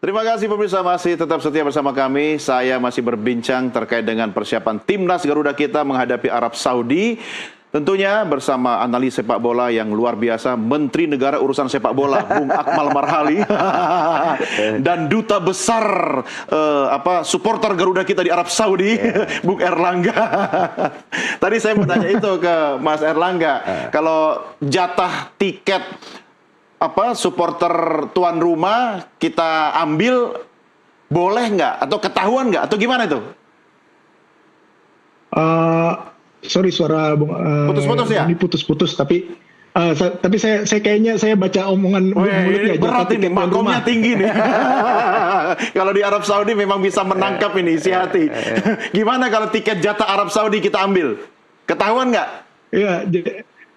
Terima kasih pemirsa masih tetap setia bersama kami. Saya masih berbincang terkait dengan persiapan timnas Garuda kita menghadapi Arab Saudi. Tentunya bersama analis sepak bola yang luar biasa, Menteri Negara Urusan Sepak Bola, Bung Akmal Marhali, dan Duta Besar supporter Garuda kita di Arab Saudi, Bung Erlangga. Tadi saya mau tanya itu ke Mas Erlangga, kalau jatah tiket supporter tuan rumah kita ambil, boleh nggak? Atau ketahuan nggak? Atau gimana itu? Sorry suara putus-putus ya? Ini putus-putus, tapi saya kayaknya saya baca omongan mulutnya. Berat ini, makomnya tinggi nih. Kalau di Arab Saudi memang bisa menangkap ini isi hati. Gimana kalau tiket jatah Arab Saudi kita ambil? Ketahuan nggak? Iya,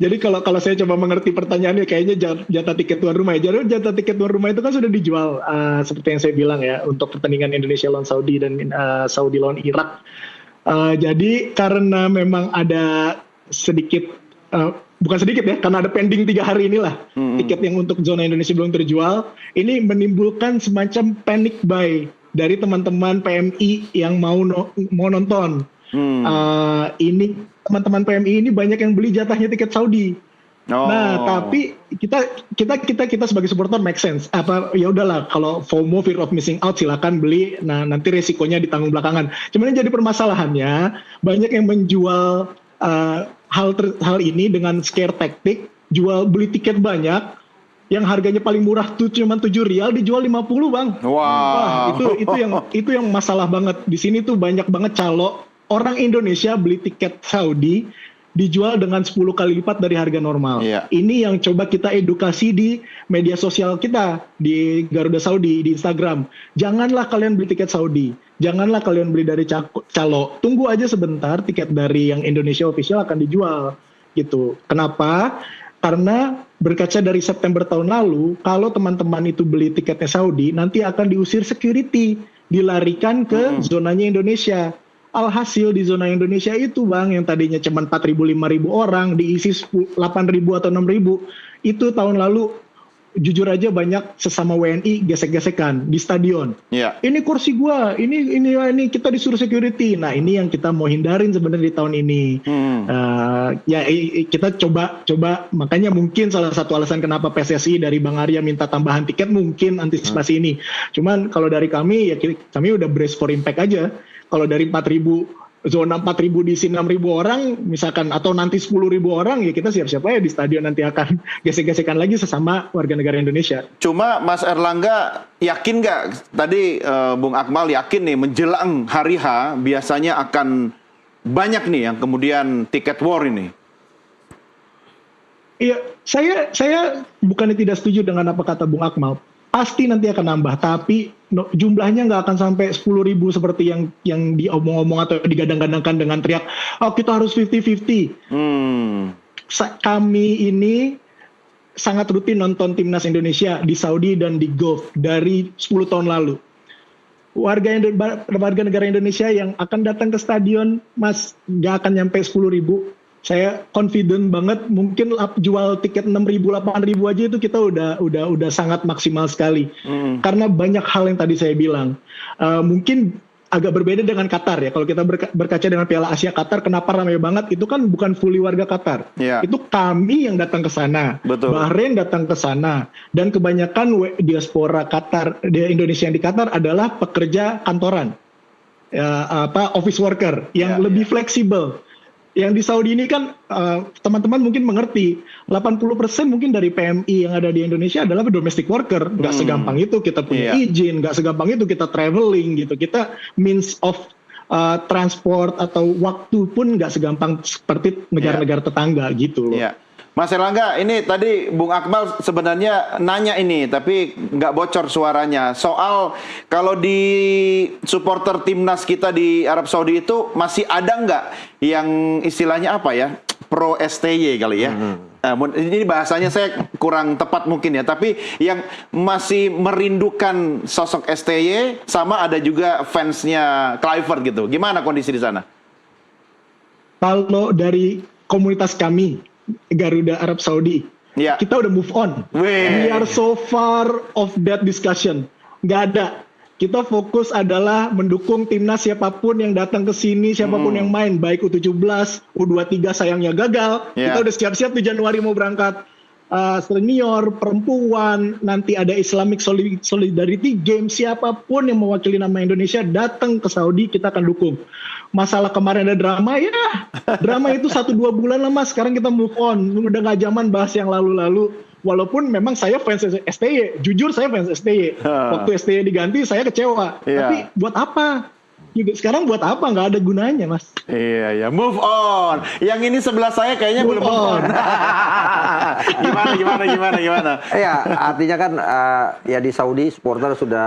jadi kalau saya coba mengerti pertanyaannya, kayaknya jatah tiket tuan rumah ya. Jadi jatah tiket tuan rumah itu kan sudah dijual, seperti yang saya bilang ya, untuk pertandingan Indonesia lawan Saudi dan Saudi lawan Irak. Jadi karena memang ada sedikit, bukan sedikit ya, karena ada pending 3 hari inilah tiket yang untuk zona Indonesia belum terjual. Ini menimbulkan semacam panic buy dari teman-teman PMI yang mau nonton. Ini teman-teman PMI ini banyak yang beli jatahnya tiket Saudi. Nah, tapi kita sebagai supporter make sense. Ya udahlah, kalau FOMO, fear of missing out, silakan beli. Nah, nanti resikonya ditanggung belakangan. Cuman yang jadi permasalahannya, banyak yang menjual hal ini dengan scare tactic, beli tiket banyak, yang harganya paling murah tuh cuma 7 rial, dijual 50, Bang. Wah, itu yang masalah banget. Di sini tuh banyak banget calo orang Indonesia beli tiket Saudi dijual dengan 10 kali lipat dari harga normal. Ini yang coba kita edukasi di media sosial kita, di Garuda Saudi, di Instagram. Janganlah kalian beli tiket Saudi. Janganlah kalian beli dari calo. Tunggu aja sebentar, tiket dari yang Indonesia official akan dijual. Gitu. Kenapa? Karena berkaca dari September tahun lalu, kalau teman-teman itu beli tiketnya Saudi, nanti akan diusir security, dilarikan ke zonanya Indonesia. Alhasil di zona Indonesia itu, Bang, yang tadinya cuma 4.000, 5.000 orang, diisi 8.000 atau 6.000, itu tahun lalu jujur aja banyak sesama WNI gesek-gesekan di stadion. Ini kursi gua, ini kita disuruh security. Nah, ini yang kita mau hindarin sebenarnya di tahun ini. Kita coba, makanya mungkin salah satu alasan kenapa PSSI dari Bang Arya minta tambahan tiket mungkin antisipasi ini. Cuman kalau dari kami, ya kami udah brace for impact aja. Kalau dari 4.000, zona 4.000 diisi 6.000 orang misalkan, atau nanti 10.000 orang, ya kita siap-siap aja di stadion nanti akan gesek-gesekan lagi sesama warga negara Indonesia. Cuma Mas Erlangga yakin nggak, tadi Bung Akmal yakin nih menjelang hari H biasanya akan banyak nih yang kemudian tiket war ini? Iya, saya bukannya tidak setuju dengan apa kata Bung Akmal. Pasti nanti akan nambah, tapi jumlahnya nggak akan sampai 10.000 seperti yang diomong-omong atau digadang-gadangkan dengan teriak, oh kita harus 50-50. Kami ini sangat rutin nonton timnas Indonesia di Saudi dan di Gulf dari 10 tahun lalu. Warga negara Indonesia yang akan datang ke stadion, Mas, nggak akan nyampe 10.000. Saya confident banget, mungkin jual tiket 6.000, 8.000 aja itu kita udah sangat maksimal sekali. Karena banyak hal yang tadi saya bilang. Mungkin agak berbeda dengan Qatar ya. Kalau kita berkaca dengan Piala Asia Qatar, kenapa ramai banget? Itu kan bukan fully warga Qatar. Itu kami yang datang ke sana. Bahrain datang ke sana. Dan kebanyakan diaspora Qatar, di Indonesia yang di Qatar adalah pekerja kantoran. Office worker yang lebih fleksibel. Yang di Saudi ini kan teman-teman mungkin mengerti, 80% mungkin dari PMI yang ada di Indonesia adalah domestic worker. Nggak segampang itu kita punya izin, nggak segampang itu kita traveling gitu. Kita means of transport atau waktu pun nggak segampang seperti negara-negara tetangga gitu loh. Mas Erlangga, ini tadi Bung Akmal sebenarnya nanya ini, tapi nggak bocor suaranya. Soal kalau di supporter timnas kita di Arab Saudi itu masih ada nggak yang istilahnya apa ya, pro STY kali ya? Ini bahasanya saya kurang tepat mungkin ya, tapi yang masih merindukan sosok STY, sama ada juga fansnya Kluivert gitu. Gimana kondisi di sana? Kalau dari komunitas kami, Garuda Arab Saudi, kita udah move on. We are so far of that discussion. nggak ada. Kita fokus adalah mendukung timnas siapapun yang datang ke sini, siapapun yang main, baik U17, U23 sayangnya gagal. Yeah. Kita udah siap-siap di Januari mau berangkat. Senior, perempuan, nanti ada Islamic Solidarity Games, siapapun yang mewakili nama Indonesia datang ke Saudi, kita akan dukung. Masalah kemarin ada drama, ya drama itu 1-2 bulan lah mas, sekarang kita move on, udah gak zaman bahas yang lalu-lalu. Walaupun memang saya fans STY, jujur saya fans STY. Waktu STY diganti saya kecewa, tapi buat apa? Sekarang buat apa? Nggak ada gunanya, mas. Iya, move on. Yang ini sebelah saya kayaknya belum move on. Gimana? Ya, artinya kan ya di Saudi supporter sudah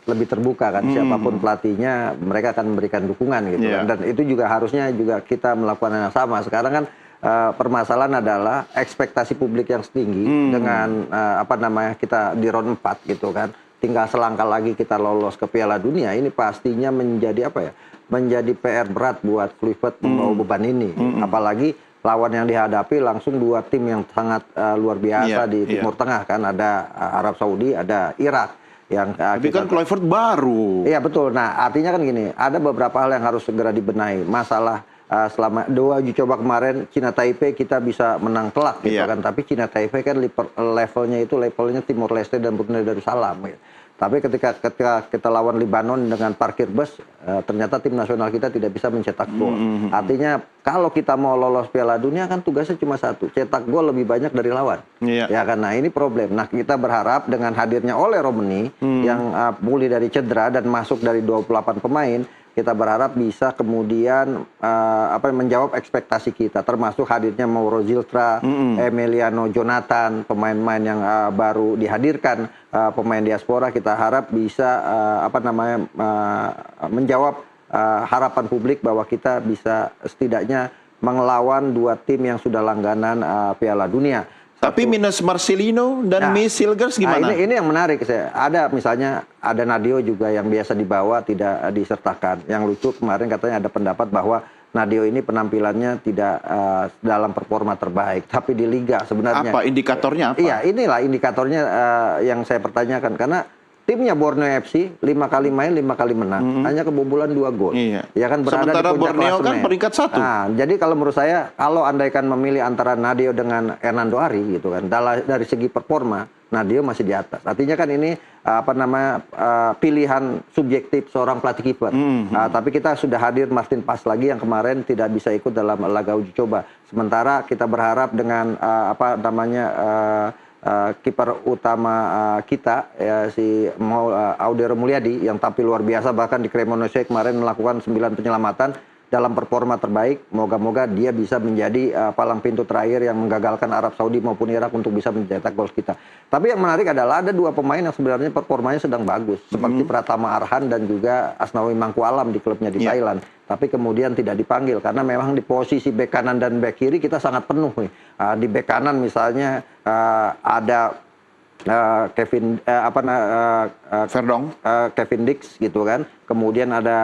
lebih terbuka kan. Siapapun pelatihnya, mereka akan memberikan dukungan gitu kan. Dan itu juga harusnya juga kita melakukan yang sama. Sekarang kan permasalahan adalah ekspektasi publik yang setinggi dengan kita di round 4 gitu kan. Tinggal selangkah lagi kita lolos ke Piala Dunia, ini pastinya menjadi menjadi PR berat buat Kluivert membawa beban ini. Apalagi lawan yang dihadapi langsung dua tim yang sangat luar biasa di Timur Tengah kan, ada Arab Saudi, ada Irak. Tapi kan Kluivert baru. Iya betul. Nah artinya kan gini, ada beberapa hal yang harus segera dibenahi. Masalah selama 2 uji coba kemarin Cina Taipei kita bisa menang telak gitu kan, tapi Cina Taipei kan levelnya Timor Leste dan Brunei Darussalam gitu. Tapi ketika kita lawan Lebanon dengan parkir bus, ternyata tim nasional kita tidak bisa mencetak gol. Artinya kalau kita mau lolos Piala Dunia kan tugasnya cuma satu, cetak gol lebih banyak dari lawan. Ya karena ini problem. Nah kita berharap dengan hadirnya Ole Romeni yang pulih dari cedera dan masuk dari 28 pemain, kita berharap bisa kemudian menjawab ekspektasi kita, termasuk hadirnya Mauro Ziltra, Emiliano Jonathan, pemain-pemain yang baru dihadirkan, pemain diaspora. Kita harap bisa menjawab harapan publik bahwa kita bisa setidaknya mengelawan dua tim yang sudah langganan Piala Dunia. Tapi minus Marcelino dan Miss Silgers gimana? Ini yang menarik. Ada misalnya ada Nadio juga yang biasa dibawa tidak disertakan. Yang lucu kemarin katanya ada pendapat bahwa Nadio ini penampilannya tidak dalam performa terbaik, tapi di liga sebenarnya. Apa indikatornya apa? Iya, inilah indikatornya yang saya pertanyakan karena timnya Borneo FC 5 kali main 5 kali menang, hanya kebobolan 2 gol. Ya kan berada sementara di puncak Borneo klasemen. kan peringkat 1. Nah, jadi kalau menurut saya kalau andaikan memilih antara Nadio dengan Hernando Ari gitu kan, dari segi performa Nadio masih di atas. Artinya kan ini pilihan subjektif seorang pelatih kiper. Tapi kita sudah hadir Martin Pas lagi yang kemarin tidak bisa ikut dalam laga uji coba. Sementara kita berharap dengan kiper utama kita si Audero Mulyadi yang tampil luar biasa, bahkan di Cremonese kemarin melakukan 9 penyelamatan dalam performa terbaik. Moga-moga dia bisa menjadi palang pintu terakhir yang menggagalkan Arab Saudi maupun Irak untuk bisa mencetak gol kita. Tapi yang menarik adalah ada 2 pemain yang sebenarnya performanya sedang bagus, seperti Pratama Arhan dan juga Asnawi Mangkualam di klubnya di Thailand. Tapi kemudian tidak dipanggil karena memang di posisi bek kanan dan bek kiri kita sangat penuh nih. Di bek kanan misalnya ada Kevin Dix gitu kan. Kemudian ada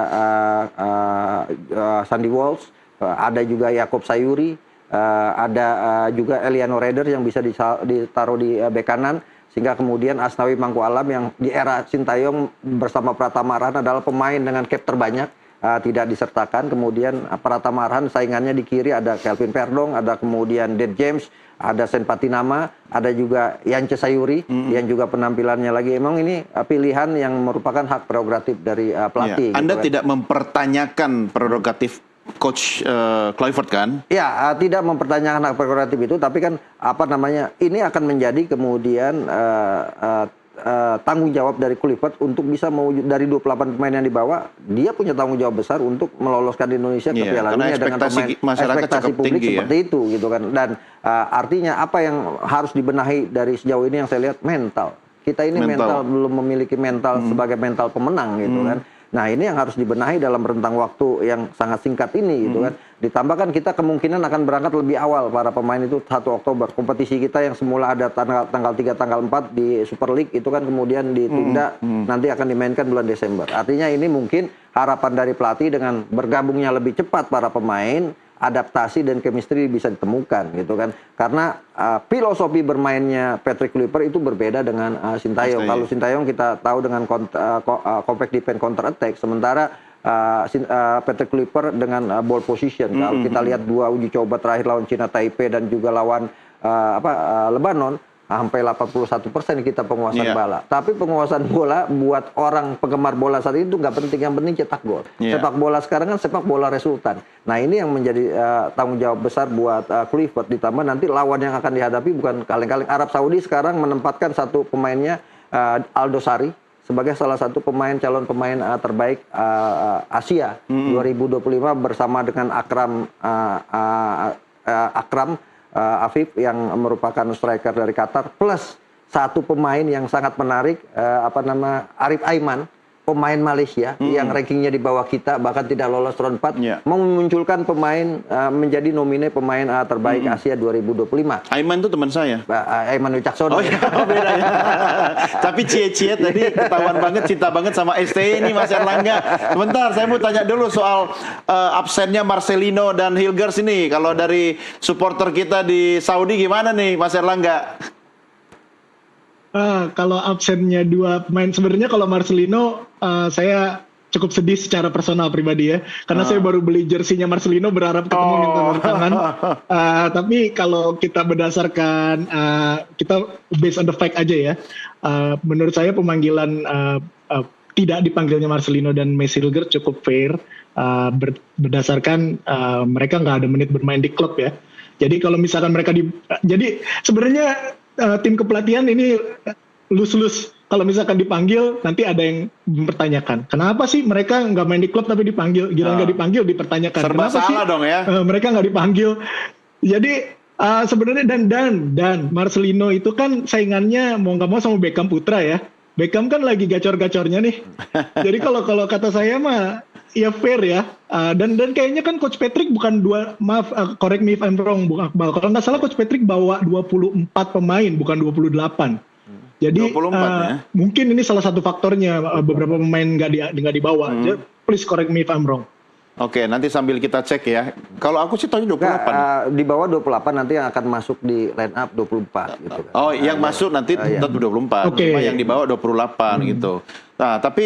Sandy Walsh, ada juga Yakob Sayuri, ada juga Eliano Reder yang bisa ditaruh di bek kanan. Sehingga kemudian Asnawi Mangkualam yang di era Sintayong bersama Pratama Arhan adalah pemain dengan cap terbanyak. Tidak disertakan. Kemudian Pratama Arhan saingannya di kiri ada Kelvin Verdong, ada kemudian Ded James, ada Sen Patinama, ada juga Yance Sayuri yang juga penampilannya lagi. Emang ini pilihan yang merupakan hak prerogatif dari pelatih. Anda gitu, tidak mempertanyakan prerogatif Coach Kluivert kan? Ya, tidak mempertanyakan hak prerogatif itu, tapi kan ini akan menjadi kemudian tanggung jawab dari Kluivert untuk bisa mewujud dari 28 pemain yang dibawa, dia punya tanggung jawab besar untuk meloloskan Indonesia ke Piala Dunia dengan ekspektasi publik seperti itu gitu kan. Dan artinya apa yang harus dibenahi dari sejauh ini yang saya lihat mental. Kita ini mental belum memiliki mental sebagai mental pemenang gitu kan. Nah ini yang harus dibenahi dalam rentang waktu yang sangat singkat ini gitu kan. Ditambahkan kita kemungkinan akan berangkat lebih awal para pemain itu 1 Oktober. Kompetisi kita yang semula ada tanggal 3, tanggal 4 di Super League itu kan kemudian ditunda, nanti akan dimainkan bulan Desember. Artinya ini mungkin harapan dari pelatih dengan bergabungnya lebih cepat para pemain adaptasi dan chemistry bisa ditemukan gitu kan. Karena filosofi bermainnya Patrick Kluivert itu berbeda dengan Sintayong. Kalau Sintayong kita tahu dengan compact defense counter attack, sementara Patrick Kluivert dengan ball position. Kalau kita lihat 2 uji coba terakhir lawan Cina Taipei dan juga lawan Lebanon, sampai 81% kita penguasaan bola. Tapi penguasaan bola buat orang penggemar bola saat itu nggak penting, yang penting cetak gol. Sepak bola sekarang kan sepak bola resultan. Nah ini yang menjadi tanggung jawab besar buat Kluivert, ditambah nanti lawan yang akan dihadapi bukan kaleng-kaleng. Arab Saudi sekarang menempatkan satu pemainnya Aldo Sari sebagai salah satu calon pemain terbaik Asia 2025 bersama dengan Akram Afif yang merupakan striker dari Qatar, plus satu pemain yang sangat menarik, Arif Aiman, pemain Malaysia yang rankingnya di bawah kita, bahkan tidak lolos round 4, memunculkan pemain menjadi nomine pemain terbaik Asia 2025. Aiman itu teman saya. Aiman Wicaksono. Oh iya, beda ya. Tapi cie-cie tadi ketahuan banget, cinta banget sama STI ini Mas Erlangga. Sebentar, saya mau tanya dulu soal absennya Marcelino dan Hilgers ini. Kalau dari supporter kita di Saudi gimana nih Mas Erlangga? Kalau absennya 2 pemain, sebenarnya kalau Marcelino saya cukup sedih secara personal pribadi ya, karena saya baru beli jersinya Marcelino berharap ketemu minta tanda tangan. Tapi kalau kita berdasarkan kita based on the fact aja ya, menurut saya pemanggilan tidak dipanggilnya Marcelino dan Messi Hilgers cukup fair, berdasarkan mereka nggak ada menit bermain di klub ya. Jadi kalau misalkan mereka jadi sebenarnya tim kepelatihan ini lus-lus. Kalau misalkan dipanggil, nanti ada yang mempertanyakan. Kenapa sih mereka nggak main di klub tapi dipanggil? Gila nggak dipanggil, dipertanyakan. Serba Kenapa salah sih dong ya. mereka nggak dipanggil? Jadi sebenarnya dan Marcelino itu kan saingannya mau nggak mau sama Beckham Putra ya. Beckham kan lagi gacor-gacornya nih. Jadi kalau kata saya mah ya fair ya. Dan kayaknya kan Coach Patrick bukan correct me if I'm wrong, Bung Akmal. Kalau nggak salah Coach Patrick bawa 24 pemain, bukan 28. Jadi 24 ya? Mungkin ini salah satu faktornya beberapa pemain nggak dibawa. Jadi, please correct me if I'm wrong. Oke, nanti sambil kita cek ya. Kalau aku sih tahu 28. Di bawah 28 nanti yang akan masuk di line up 24 gitu kan. Oh, yang masuk nanti tetap 24. Oke. Cuma yang di bawah 28 gitu. Nah, tapi